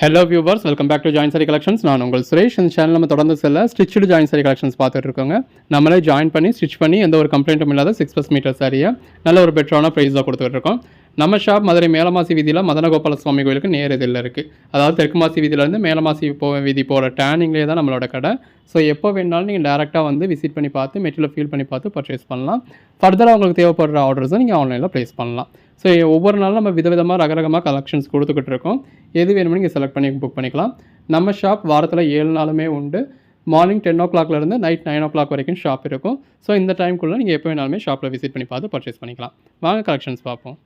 Hello viewers, welcome back to join sari collections. நான் உங்கள் சுரேஷ். இந்த சேனல் நம்ம தொடர்ந்து ஸ்டிச்சு ஜாயின் சாரி கலெக்ஷன்ஸ் பார்த்துட்டு இருக்கோங்க. நம்மளே ஜாயின் பண்ணி ஸ்டிச் பண்ணி எந்த ஒரு கம்ப்ளைண்ட்டும் இல்லாத 6+ மீட்டர் சாரியை நல்ல ஒரு பெட்டரான ப்ரைஸில் கொடுத்துட்டு இருக்கோம். நம்ம ஷாப் மதுரை மேலமாசி வீதியில் மதனகோபால சுவாமி கோயிலுக்கு நேர் இதில் இருக்குது. அதாவது தெற்கு மாசி வீதியிலேருந்து மேலமாசி வீதி போகிற டேர்னிங்லேயே தான் நம்மளோட கடை. ஸோ எப்போ வேணாலும் நீங்கள் டேரெக்டாக வந்து விசிட் பண்ணி பார்த்து மெட்டீரியல் ஃபீல் பண்ணி பார்த்து பர்ச்சேஸ் பண்ணலாம். ஃபர்தராக உங்களுக்கு தேவைப்படுற ஆர்டர்ஸை நீங்கள் ஆன்லைனில் ப்ளேஸ் பண்ணலாம். ஸோ ஒவ்வொரு நாளும் நம்ம விதவிதமாக ரகரகமாக கலெக்ஷன்ஸ் கொடுத்துக்கிட்டு இருக்கோம். எது வேணுமோ நீங்கள் செலக்ட் பண்ணி புக் பண்ணிக்கலாம். நம்ம ஷாப் வாரத்தில் 7 நாளுமே உண்டு. மார்னிங் 10 o'clockலேருந்து நைட் 9 o'clock வரைக்கும் ஷாப் இருக்கும். ஸோ இந்த டைம்குள்ளே நீங்கள் எப்போ வேணாலுமே ஷாப்பில் விசிட் பண்ணி பார்த்து பர்ச்சேஸ் பண்ணிக்கலாம். வாங்க கலெக்ஷன்ஸ் பார்ப்போம்.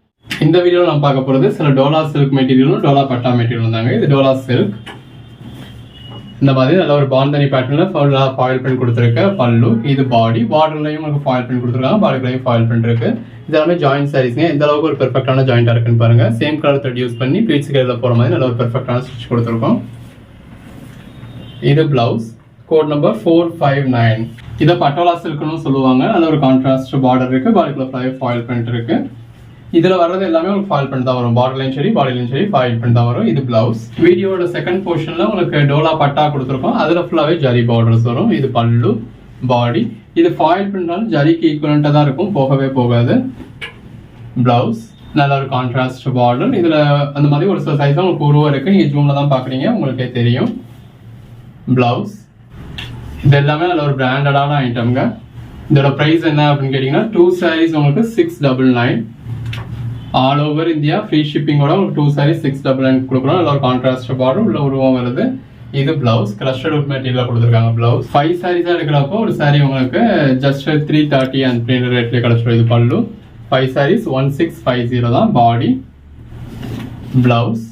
இந்த வீடியோவில் நான் பார்க்க போகிறது சில டோலா சில்க் மெட்டீரியலும் டோலா பட்டா மெட்டீரியலும் தாங்க. இது டோலா சில்க். இந்த மாதிரி நல்ல ஒரு பாந்தனி பேட்டர்னில் ஃபுல்லாக ஃபாயில் பிரிண்ட் கொடுத்துருக்க பல்லு. இது பாடி பார்டர்லையும் உங்களுக்கு ஃபாயில் பிரிண்ட் கொடுத்துருக்காங்க, பாடிலையும் ஃபாயில் பிரிண்ட் இருக்குது. இதெல்லாமே ஜாயின்ட் சாரீஸ்ங்க. எந்த அளவுக்கு ஒரு பெர்ஃபெக்டான ஜாயிண்டாக இருக்குன்னு பாருங்கள். சேம் கலர் த்ரெட் யூஸ் பண்ணி ப்ளீட்ஸ் கையில் போகிற மாதிரி நல்ல ஒரு பெர்ஃபெக்டான ஸ்டிச் கொடுத்துருக்கோம். இது பிளவுஸ் கோட் நம்பர் 459. இதை பட்டோலா சில்க்னு சொல்லுவாங்க. நல்ல ஒரு கான்ட்ராஸ்ட் பார்டர் இருக்குது, பாடிக்குள்ள ஃபாயில் பிரிண்ட் இருக்குது. இதில் வர்றது எல்லாமே உங்களுக்கு ஃபாயில் பிரிண்ட் தான் வரும். பார்டர்லையும் சரி பாடிலையும் சரி ஃபாயில் பிரிண்ட் தான் வரும். இது பிளவுஸ். வீடியோட செகண்ட் போர்ஷனில் உங்களுக்கு டோலா பட்டா கொடுத்துருக்கோம். அதில் ஃபுல்லாகவே ஜரி பார்டர்ஸ் வரும். இது பல்லு, பாடி. இது ஃபாயில் பிரிண்ட்னாலும் ஜரிக்கு ஈக்குவலண்ட்டாக தான் இருக்கும், போகவே போகாது. பிளவுஸ் நல்ல ஒரு கான்ட்ராஸ்ட் பார்டர். இதில் அந்த மாதிரி ஒரு சில சைஸ் தான் உங்களுக்கு உருவம் இருக்குது. நீங்கள் ஜூமில் தான் பார்க்குறீங்க, உங்களுக்கே தெரியும். பிளவுஸ் இது எல்லாமே நல்ல ஒரு பிராண்டடான ஐட்டம்ங்க. இதோட ப்ரைஸ் என்ன அப்படின்னு கேட்டிங்கன்னா 2 sarees உங்களுக்கு 699. ஆல் ஓவர் இந்தியா ஃப்ரீ ஷிப்பிங்கோட உங்களுக்கு 2 sarees 699 கொடுக்குறோம். நல்ல ஒரு கான்ட்ராஸ்ட் பார்டர் உள்ள உருவம் வருது. இது பிளவுஸ் கிரஷ்டட் வுட் மெட்டீரியல் கொடுத்துருக்காங்க. பிளவுஸ் 5 sarees எடுக்கிறப்போ ஒரு சாரி உங்களுக்கு ஜஸ்ட் 330 அந்த ரேட்லேயே கிடச்சிடும். இது பல்லு. 5 sarees 1650 தான். பாடி, பிளவுஸ்.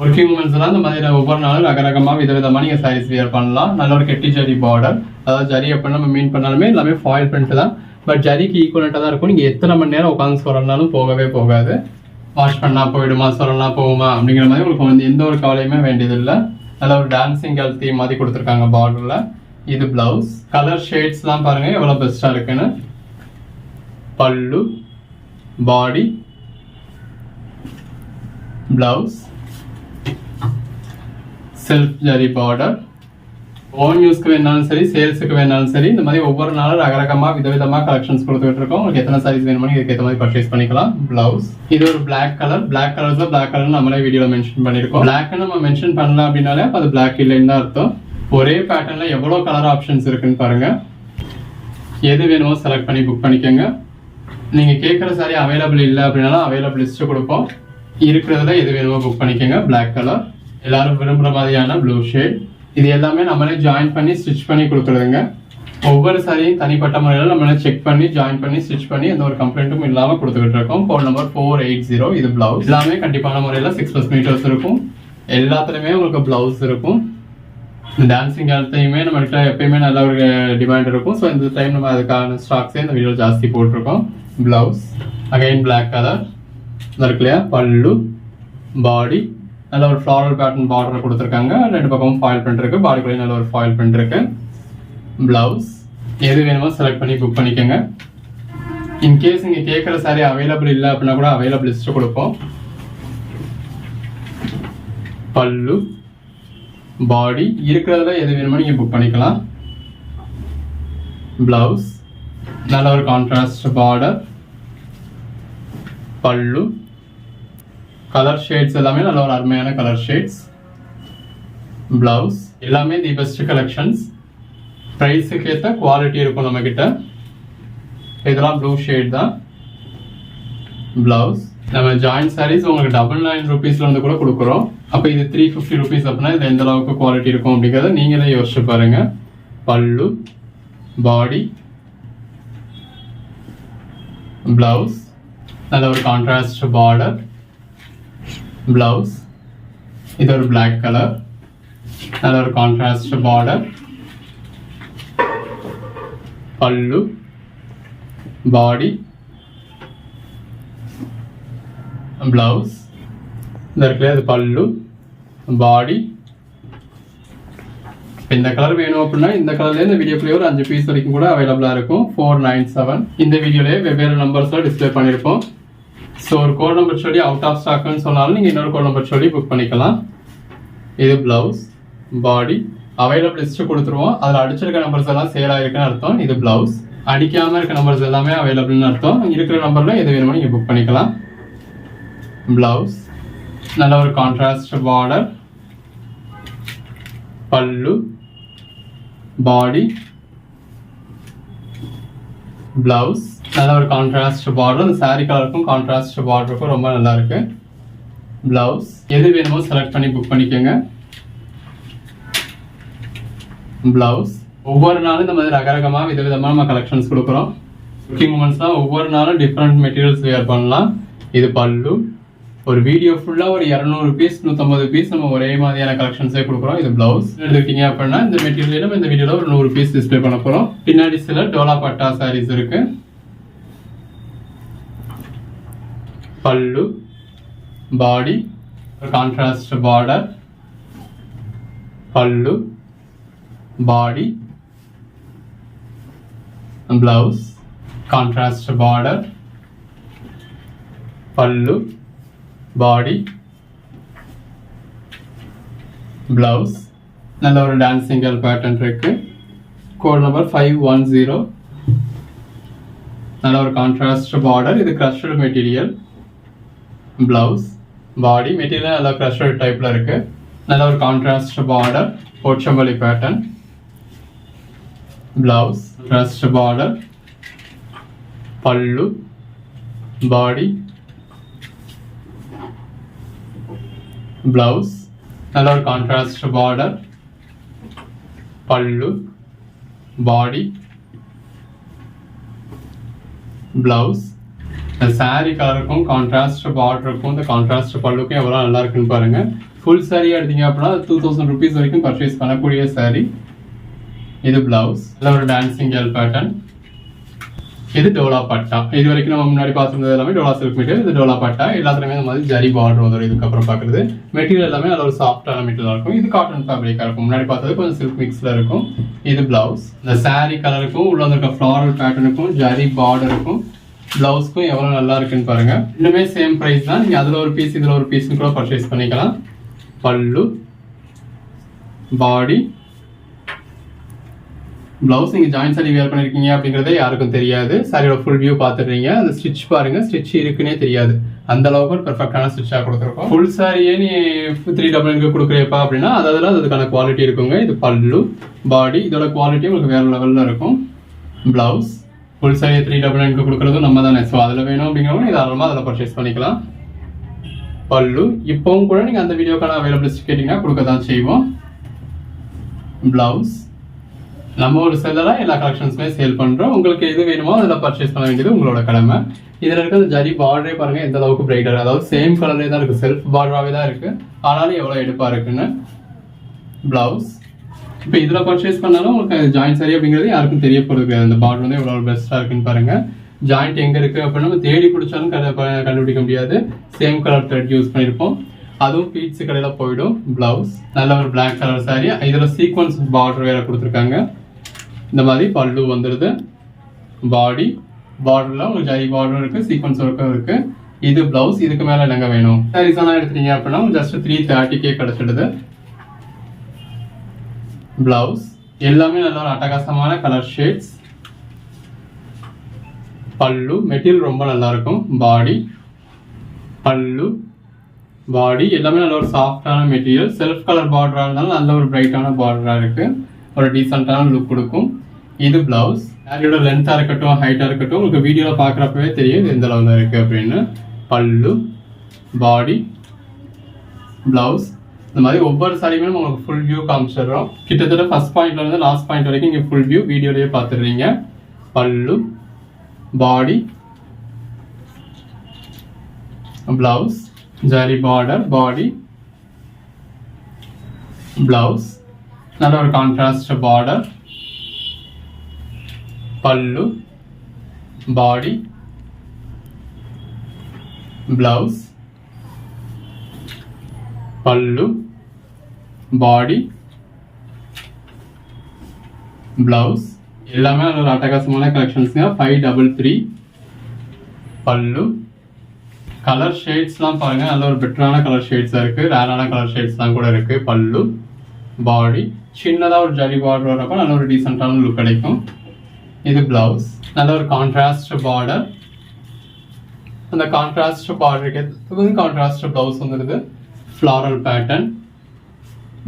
ஒர்க்கிங் உமன்ஸ்லாம் இந்த மாதிரி ஒவ்வொரு நாளும் ரகரகமாக விதவிதமாக நீங்கள் சாரீஸ் வியர் பண்ணலாம். நல்ல ஒரு கெட்டி ஜரி பார்டர். அதாவது ஜரி எப்போ நம்ம மீன் பண்ணாலுமே எல்லாமே ஃபாயில் பிரிண்ட் தான், பட் ஜரிக்கு ஈக்குவலண்ட்டாக தான் இருக்கும். நீங்கள் எத்தனை மணி நேரம் உட்காந்து சொல்லனாலும் போகவே போகாது. வாஷ் பண்ணால் போயிடுமா, சொல்லனா போகுமா அப்படிங்கிற மாதிரி உங்களுக்கு வந்து எந்த ஒரு கவலையுமே வேண்டியதில்லை. நல்ல ஒரு டான்சிங் கேர்ள் தீம் மாதிரி கொடுத்துருக்காங்க பார்டரில். இது பிளவுஸ். கலர் ஷேட்ஸ்லாம் பாருங்கள் எவ்வளோ பெஸ்ட்டாக இருக்குன்னு. Pallu, body, blouse, self zari border. Own யூஸ்க்கு வேணாலும் சரி, சேல்ஸுக்கு வேணாலும் சரி, இந்த மாதிரி ஒவ்வொரு நாளும் ரகரகமாக விதவிதமாக கலெக்ஷன்ஸ் கொடுத்துட்டு இருக்கோம். உங்களுக்கு எத்தனை சாரீஸ் வேணுமோ இதுக்கு ஏற்ற மாதிரி பர்ச்சேஸ் பண்ணிக்கலாம். பிளவுஸ். இது ஒரு பிளாக் கலர். பிளாக் கலர்ஸில் பிளாக் கலர் நம்மளே வீடியோவில் மென்ஷன் பண்ணியிருக்கோம். பிளாக்னு நம்ம மென்ஷன் பண்ணலாம் அப்படின்னாலே அது பிளாக் இல்லைன்னு தான் அர்த்தம். ஒரே பேட்டர்னில் எவ்வளோ கலர் ஆப்ஷன்ஸ் இருக்குன்னு பாருங்கள். எது வேணுமோ செலக்ட் பண்ணி புக் பண்ணிக்கோங்க. நீங்கள் கேட்குற சாரி அவைலபிள் இல்லை அப்படின்னாலும் அவைலபிள் லிஸ்ட்டு கொடுப்போம். இருக்கிறதுல எது வேணுமோ புக் பண்ணிக்கோங்க. பிளாக் கலர் எல்லாரும் விரும்புகிற மாதிரியான ப்ளூ ஷேட். இது எல்லாமே நம்மளே ஜாயின் பண்ணி ஸ்டிச் பண்ணி கொடுக்குறதுங்க. ஒவ்வொரு சாரியும் தனிப்பட்ட முறையில் நம்மளே செக் பண்ணி ஜாயின் பண்ணி ஸ்டிச் பண்ணி எந்த ஒரு கம்ப்ளைண்ட்டும் இல்லாமல் கொடுத்துக்கிட்டு இருக்கோம். Code number 480. இது பிளவுஸ். எல்லாமே கண்டிப்பான முறையில் 6+ மீட்டர்ஸ் இருக்கும். எல்லாத்துலேயுமே உங்களுக்கு பிளவுஸ் இருக்கும். இந்த டான்சிங் காலத்தையுமே நம்மகிட்ட எப்பயுமே நல்ல ஒரு டிமாண்ட் இருக்கும். ஸோ இந்த டைம் நம்ம அதுக்கான ஸ்டாக்ஸே இந்த வீடியோ ஜாஸ்தி போட்டிருக்கோம். பிளவுஸ் அகைன் பிளாக் கலர் இருக்கு இல்லையா. பல்லு, பாடி. நல்ல ஒரு ஃப்ளாரல் பேட்டர்ன் பார்டர் கொடுத்துருக்காங்க. 2 பக்கமும் ஃபாயில் பிரிண்ட் இருக்குது. பாடிக்குள்ளே நல்ல ஒரு ஃபாயில் பிரிண்ட் இருக்குது. பிளவுஸ். எது வேணுமோ செலக்ட் பண்ணி புக் பண்ணிக்கோங்க. இன்கேஸ் நீங்கள் கேட்குற சாரி அவைலபிள் இல்லை அப்படின்னா கூட அவைலபிள் லிஸ்ட்டு கொடுப்போம். பல்லு, பாடி. இருக்கிறதுல எது வேணுமோ நீங்கள் புக் பண்ணிக்கலாம். பிளவுஸ் நல்ல ஒரு கான்ட்ராஸ்ட் பார்டர். பல்லு. கலர் ஷேட்ஸ் எல்லாமே நல்ல ஒரு அருமையான கலர் ஷேட்ஸ். பிளவுஸ் எல்லாமே தி பெஸ்ட் கலெக்ஷன்ஸ். ப்ரைஸுக்கு ஏற்ற குவாலிட்டி இருக்கும் நம்மக்கிட்ட. இதெல்லாம் ப்ளூ ஷேட் தான். பிளவுஸ் நம்ம ஜாயின்ட் சாரீஸ் உங்களுக்கு 99 rupeesலேருந்து கூட கொடுக்குறோம். அப்போ இது 350 rupees அப்படின்னா இது எந்த அளவுக்கு குவாலிட்டி இருக்கும் அப்படிங்கிறத நீங்களே யோசிச்சு பாருங்க. பல்லு, பாடி, பிளவுஸ் நல்ல ஒரு கான்ட்ராஸ்ட் பார்டர். பிளவுஸ் இது ஒரு பிளாக் கலர். நல்ல ஒரு contrast border. Pallu, body, blouse. இந்த இருக்குல்ல அது பல்லு, பாடி. இந்த கலர் வேணும் அப்படின்னா இந்த கலர்லேயே இந்த வீடியோக்குள்ளேயே ஒரு 5 பீஸ் வரைக்கும் கூட அவைலபிளாக இருக்கும். 497. இந்த வீடியோலேயே வெவ்வேறு நம்பர்ஸில் டிஸ்பிளே பண்ணியிருப்போம். ஸோ ஒரு கோட் நம்பர் சொல்லி அவுட் ஆஃப் ஸ்டாக்னு சொன்னாலும் நீங்கள் இன்னொரு கோட் நம்பர் சொல்லி புக் பண்ணிக்கலாம். இது பிளவுஸ், பாடி. அவைலபிள் லிஸ்ட் கொடுத்துருவோம். அதில் அடிச்சிருக்க நம்பர்ஸ் எல்லாம் சேல் ஆகிருக்குன்னு அர்த்தம். இது பிளவுஸ். அடிக்காமல் இருக்க நம்பர்ஸ் எல்லாமே அவைலபிள்னு அர்த்தம். இருக்கிற நம்பரில் எது வேணுமோ நீங்கள் புக் பண்ணிக்கலாம். பிளவுஸ், நல்ல ஒரு contrast border, pallu, body, blouse, நல்ல ஒரு கான்ட்ராஸ்ட் பார்டர். அந்த சாரி கலருக்கும் கான்ட்ராஸ்ட் பார்டருக்கும் ரொம்ப நல்லா இருக்கு. பிளவுஸ், எது வேணுமோ செலக்ட் பண்ணி புக் பண்ணிக்கோங்க. பிளவுஸ், ஒவ்வொரு நாளும் இந்த மாதிரி ரகரகமாக விதவிதமாக நம்ம கலெக்ஷன்ஸ் கொடுக்குறோம். ஒர்க்கிங் உமன்ஸ்லாம் ஒவ்வொரு நாளும் டிஃப்ரெண்ட் மெட்டீரியல்ஸ் வேர் பண்ணலாம். இது பல்லு. ஒரு வீடியோ ஃபுல்லாக ஒரு 200 பீஸ் 150 பீஸ் நம்ம ஒரே மாதிரியான கலெக்ஷன்ஸே கொடுக்குறோம். இது பிளவுஸ் எடுத்துக்கிட்டீங்க அப்படின்னா இந்த மெட்டீரியல் நம்ம இந்த வீடியோவில் ஒரு 100 பீஸ் டிஸ்பிளே பண்ண போகிறோம். பின்னாடி சில டோலா பட்டா சாரீஸ் இருக்கு. பல்லு, பாடி, contrast border, pallu, body, blouse, contrast border, pallu, body, blouse. நல்ல ஒரு டான்சிங் கேர்ள் பேட்டர்ன் இருக்கு. Code number 510. நல்ல ஒரு கான்ட்ராஸ்ட் பார்டர். இது crushed material. Blouse, body, material நல்ல கிரஷ்டு டைப்ல இருக்கு. நல்ல ஒரு contrast border, Pochampally pattern. Blouse, contrast border, pallu, body, blouse, நல்ல ஒரு contrast border, pallu, body, blouse. இந்த சாரீ கலருக்கும் கான்ட்ராஸ்ட் பார்டருக்கும் இந்த கான்ட்ராஸ்ட் பல்லுக்கும் எவ்வளோ நல்லா இருக்குன்னு பாருங்க. ஃபுல் சாரீ எடுத்தீங்க அப்படின்னா 2000 rupees வரைக்கும் பர்ச்சேஸ் பண்ணக்கூடிய சாரீ. இது பிளவுஸ், நல்ல ஒரு டான்சிங் கேர்ள் பேட்டர்ன். இது டோலா பட்டா. இது வரைக்கும் நம்ம முன்னாடி பார்த்துருந்தது எல்லாமே டோலா சில்க் மெட்டீரியல். இது டோலா பட்டா. எல்லாத்துலேயுமே இந்த மாதிரி ஜரி பார்டர் வரும். இதுக்கப்புறம் பார்க்குறது மெட்டீரியல் எல்லாமே நல்ல ஒரு சாஃப்டான மெட்டீரியலாக இருக்கும். இது காட்டன் ஃபேப்ரிக்காக இருக்கும். முன்னாடி பார்த்தது கொஞ்சம் சில்க் மிக்ஸில் இருக்கும். இது பிளவுஸ். இந்த சாரீ கலருக்கும் உள்ள இருக்க ஃப்ளாரல் பேட்டர்னுக்கும் ஜரி பார்டருக்கும் பிளவுஸ்க்கும் எவ்வளோ நல்லா இருக்குன்னு பாருங்க. இன்னுமே சேம் ப்ரைஸ் தான். நீங்கள் அதில் ஒரு பீஸ் இதில் ஒரு பீஸ்னு கூட பர்ச்சேஸ் பண்ணிக்கலாம். பல்லு, பாடி, பிளவுஸ். நீங்கள் ஜாயின் சாரி வேர் பண்ணிருக்கீங்க அப்படிங்கிறதே யாருக்கும் தெரியாது. சாரியோட ஃபுல் வியூ பார்த்துடுறீங்க. அந்த ஸ்டிச் பாருங்க, ஸ்டிச் இருக்குன்னே தெரியாது. அந்த அளவுக்கு ஒரு பெர்ஃபெக்டான ஸ்டிச்சாக கொடுத்துருக்கோம். ஃபுல் சாரியே நீ 399 கொடுக்குறப்பா அப்படின்னா அதெல்லாம் அதுக்கான குவாலிட்டி இருக்குங்க. இது பல்லு, பாடி, இதோட குவாலிட்டி உங்களுக்கு வேற லெவலில் இருக்கும். பிளவுஸ், ஃபுல் சாரியை 399 கொடுக்குறதும் நம்ம தானே. ஸோ அதில் வேணும் அப்படிங்கிறவங்க தாராளமாக அதில் பர்ச்சேஸ் பண்ணிக்கலாம். பல்லு, இப்போவும் கூட நீங்கள் அந்த வீடியோக்கான அவைலபிலிட்டி கேட்டிங்கன்னா கொடுக்க தான் செய்வோம். பிளவுஸ், நம்ம ஒரு செல்லராக எல்லா கலெக்ஷன்ஸுமே சேல் பண்ணுறோம். உங்களுக்கு எது வேணுமோ அதில் பர்ச்சேஸ் பண்ண வேண்டியது உங்களோட கடமை. இதில் இருக்கிற ஜரி பார்டரே பாருங்கள் எந்த அளவுக்கு பிரைட்டர். அதாவது சேம் கலரே தான் இருக்குது. செல்ஃப் பார்டராகவே தான் இருக்குது. ஆனாலும் எவ்வளோ எடுப்பாக இருக்குன்னு. பிளவுஸ், இப்போ இதில் பர்ச்சேஸ் பண்ணாலும் உங்களுக்கு ஜாயின் சரி அப்படிங்கிறது யாருக்கும் தெரிய போகிறது. அந்த பார்டர் வந்து எவ்வளோ பெஸ்ட்டாக இருக்குன்னு பாருங்கள். ஜாயிண்ட் எங்கே இருக்குது அப்படின்னு நம்ம தேடி பிடிச்சாலும் கண்டுபிடிக்க முடியாது. சேம் கலர் த்ரெட் யூஸ் பண்ணியிருப்போம். அதுவும் பீட்ஸ் கடையில் போயிடும். பிளவுஸ், நல்ல ஒரு பிளாக் கலர் சாரி. இதில் சீக்வன்ஸ் பார்டர் வேறு கொடுத்துருக்காங்க. இந்த மாதிரி பல்லு வந்துடுது. பாடி, பார்டரில் உங்களுக்கு ஜரி பார்டர் இருக்குது, சீக்வன்ஸ் ஒர்க்கும் இருக்குது. இது பிளவுஸ். இதுக்கு மேலே என்னங்க வேணும்? சாரீஸ் எல்லாம் எடுத்துட்டீங்க அப்படின்னா ஜஸ்ட் 330K கிடச்சிடுது. பிளவுஸ் எல்லாமே நல்ல ஒரு அட்டகாசமான கலர் ஷேட்ஸ். பல்லு, மெட்டீரியல் ரொம்ப நல்லா இருக்கும். பாடி, பல்லு, பாடி எல்லாமே நல்ல ஒரு சாஃப்டான மெட்டீரியல். செல்ஃப் கலர் பார்டராக இருந்தாலும் நல்ல ஒரு பிரைட்டான பார்டராக இருக்கு. ஒரு டீசெண்டான லுக் கொடுக்கும். இது பிளவுஸ். சாரியோட லென்த்தாக இருக்கட்டும், ஹைட்டாக இருக்கட்டும், உங்களுக்கு வீடியோவில் பார்க்குறப்பவே தெரியும் எந்த லெவலில் இருக்குது அப்படின்னு. பல்லு, பாடி, பிளவுஸ். இந்த மாதிரி ஒவ்வொரு சாரியுமே உங்களுக்கு ஃபுல் வியூ காமிச்சிடுறோம். கிட்டத்தட்ட ஃபர்ஸ்ட் பாயிண்ட்ல இருந்து லாஸ்ட் பாயிண்ட் வரைக்கும் இங்கே ஃபுல் வியூ வீடியோலேயே பார்த்துடுறீங்க. பல்லு, body, blouse, zari border, body, blouse, நல்ல ஒரு contrast border, pallu, body, blouse, pallu, body, blouse. எல்லாமே ஒரு அட்டகாசமான கலெக்ஷன்ஸ்ங்க. 533 பல்லு, கலர் ஷேட்ஸ்லாம் பாருங்க, நல்ல ஒரு பெட்டரான கலர் ஷேட்ஸாக இருக்குது. ரேரான கலர் ஷேட்ஸ்லாம் கூட இருக்குது. பல்லு, பாடி, சின்னதாக ஒரு ஜரி பார்டர் வரப்போ நல்ல ஒரு டீசெண்டான லுக் கிடைக்கும். இது பிளவுஸ், நல்ல ஒரு கான்ட்ராஸ்ட் பார்டர். அந்த கான்ட்ராஸ்ட் பார்டருக்கு வந்து கான்ட்ராஸ்ட் பிளவுஸ் வந்துடுது. ஃப்ளாரல் பேட்டர்ன்,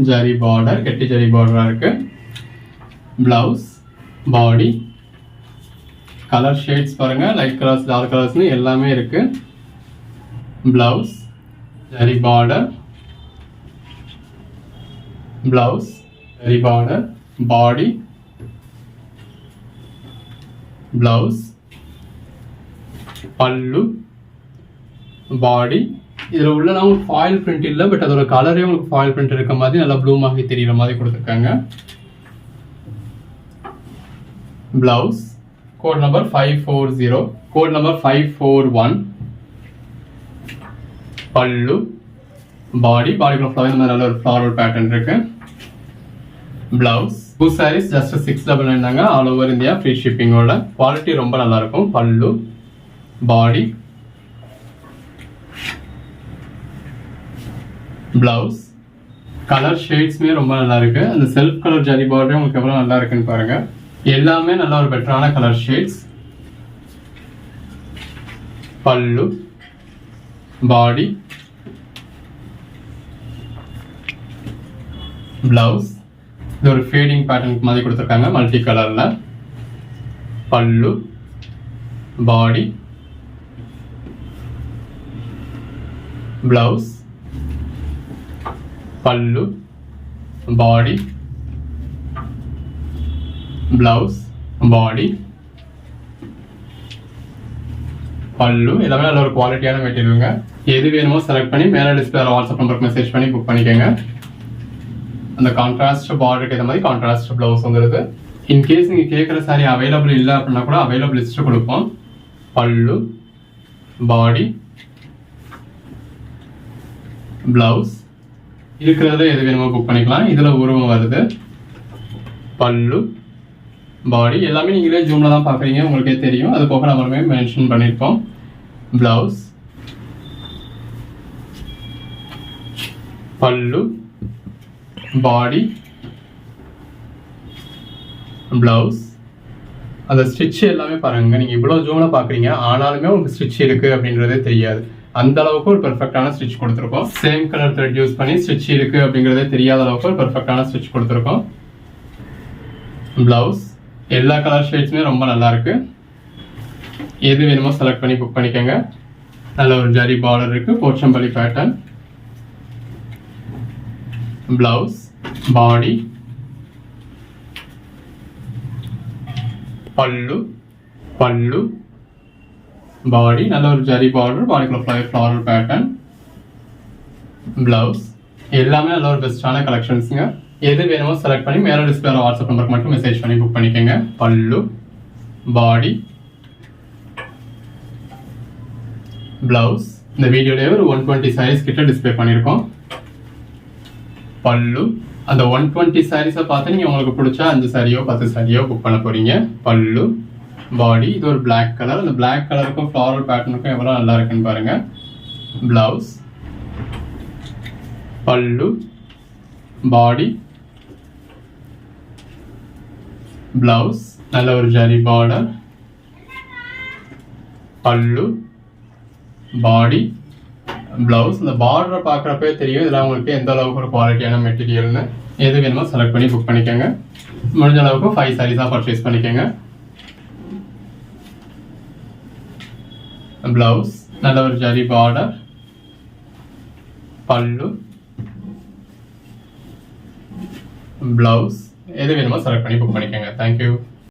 ஜரி பார்டர், கெட்டி ஜரி பார்டராக இருக்குது. பிளவுஸ், பாடி, கலர் ஷேட்ஸ் பாருங்கள், லைட் கலர்ஸ், டார்க் கலர்ஸ்னு எல்லாமே இருக்குது. Blouse, zari border, blouse, zari border, body, blouse, pallu, body. இதில் உள்ள உங்களுக்கு ஃபாயில் பிரிண்ட் இல்லை, பட் அதோட கலரே உங்களுக்கு ஃபாயில் பிரிண்ட் இருக்க மாதிரி நல்லா ப்ளூமாகி தெரிகிற மாதிரி கொடுத்துருக்காங்க. Blouse, code number 540, code number 541. Pallu, body, பாடிக்குள்ள ஃப்ளவர் நல்ல ஒரு ஃப்ளாரல் பேட்டர்ன் இருக்கு. பிளவுஸ், 2 sarees ஜஸ்ட் 699 தாங்க, ஆல் ஓவர் இந்தியா, ஃப்ரீ ஷிப்பிங்கோட. குவாலிட்டி ரொம்ப நல்லா இருக்கும். பல்லு, பாடி, பிளவுஸ், கலர் ஷேட்ஸ்மே ரொம்ப நல்லா இருக்கு. அந்த செல்ஃப் கலர் ஜரி பார்டரே உங்களுக்கு எவ்வளவு நல்லா இருக்குன்னு பாருங்க. எல்லாமே நல்ல ஒரு பெட்டரான கலர் ஷேட்ஸ். பல்லு, பாடி, பிளவுஸ். இது ஒரு ஃபேடிங் பேட்டர்ன் மாதிரி கொடுத்துருக்காங்க மல்டி கலர்ல. பல்லு, body, blouse, pallu, body, blouse, பாடி, பல்லு. எல்லாமே நல்ல ஒரு குவாலிட்டியான மெட்டீரியலுங்க. எது வேணுமோ செலக்ட் பண்ணி மேலே டிஸ்பிளே வாட்ஸ்அப் நம்பருக்கு மெசேஜ் பண்ணி புக் பண்ணிக்கோங்க. அந்த கான்ட்ராஸ்ட் பார்டருக்கு ஏற்ற மாதிரி கான்ட்ராஸ்ட் பிளவுஸ் வந்துடுது. இன்கேஸ் நீங்கள் கேட்குற சாரி அவைலபிள் இல்லை அப்படின்னா கூட அவைலபிள் லிஸ்ட்டு கொடுப்போம். பல்லு, பாடி, பிளவுஸ். இருக்கிறதுல எது வேணுமோ புக் பண்ணிக்கலாம். இதில் உருவம் வருது. பல்லு, பாடி எல்லாமே நீங்களே ஜூமில் தான் பார்க்குறீங்க, உங்களுக்கே தெரியும். அது போக நம்மளுமே மென்ஷன் பண்ணியிருக்கோம். Blouse, pallu, body, blouse. அந்த ஸ்டிச் எல்லாமே பாருங்க, நீங்கள் இவ்வளோ ஜூமில் பார்க்குறீங்க, ஆனாலுமே உங்களுக்கு ஸ்டிச் இருக்குது அப்படின்றதே தெரியாது. அந்த அளவுக்கு ஒரு பெர்ஃபெக்டான ஸ்டிச் கொடுத்துருக்கோம். சேம் கலர் த்ரெட் யூஸ் பண்ணி ஸ்டிச் இருக்குது அப்படிங்கிறதே தெரியாத அளவுக்கு ஒரு பெர்ஃபெக்டான ஸ்டிச் கொடுத்துருக்கோம். பிளவுஸ், எல்லா கலர் ஷேட்ஸுமே ரொம்ப நல்லா இருக்கு. எது வேணுமோ செலக்ட் பண்ணி புக் பண்ணிக்கோங்க. நல்ல ஒரு ஜரி பார்டர் இருக்கு, போச்சம்பள்ளி பேட்டர்ன். பிளவுஸ், பாடி, பல்லு, பல்லு, பாடி, நல்ல ஒரு ஜரி பார்டர், பாடிக்குள்ள ஃப்ளாரல் பேட்டர்ன். பிளவுஸ். எல்லாமே நல்ல ஒரு பெஸ்டான கலெக்ஷன்ஸுங்க. எது வேணுமோ செலக்ட் பண்ணி மேலே டிஸ்பிளே வாட்ஸ்அப் நம்பருக்கு மட்டும் மெசேஜ் பண்ணி புக் பண்ணிக்கோங்க. பல்லு, பாடி, பிளவுஸ். இந்த வீடியோலேயே ஒரு 120 sarees கிட்ட டிஸ்பிளே பண்ணியிருக்கோம். பல்லு, அந்த 120 sarees-ஐ பார்த்து நீங்கள் உங்களுக்கு பிடிச்சா 5 சாரியோ 10 சாரியோ புக் பண்ண போறீங்க. பல்லு, பாடி. இது ஒரு பிளாக் கலர். அந்த பிளாக் கலருக்கும் ஃப்ளாரல் பேட்டர்னுக்கும் எவ்வளோ நல்லா இருக்குன்னு பாருங்க. Blouse, pallu, body, blouse. நல்ல ஒரு zari border, pallu, body, blouse. இந்த பார்டரை பார்க்குறப்பே தெரியும் இதெல்லாம் உங்களுக்கு எந்த அளவுக்கு ஒரு குவாலிட்டியான மெட்டீரியல்னு. எது வேணுமோ செலக்ட் பண்ணி புக் பண்ணிக்கோங்க. முடிஞ்ச அளவுக்கு 5 sarees-ஆ பர்ச்சேஸ் பண்ணிக்கோங்க. பிளவுஸ், நல்ல ஒரு ஜரி பார்டர், பல்லு, பிளவுஸ். எது வேணுமோ செலக்ட் பண்ணி புக் பண்ணிக்கோங்க. தேங்க்யூ.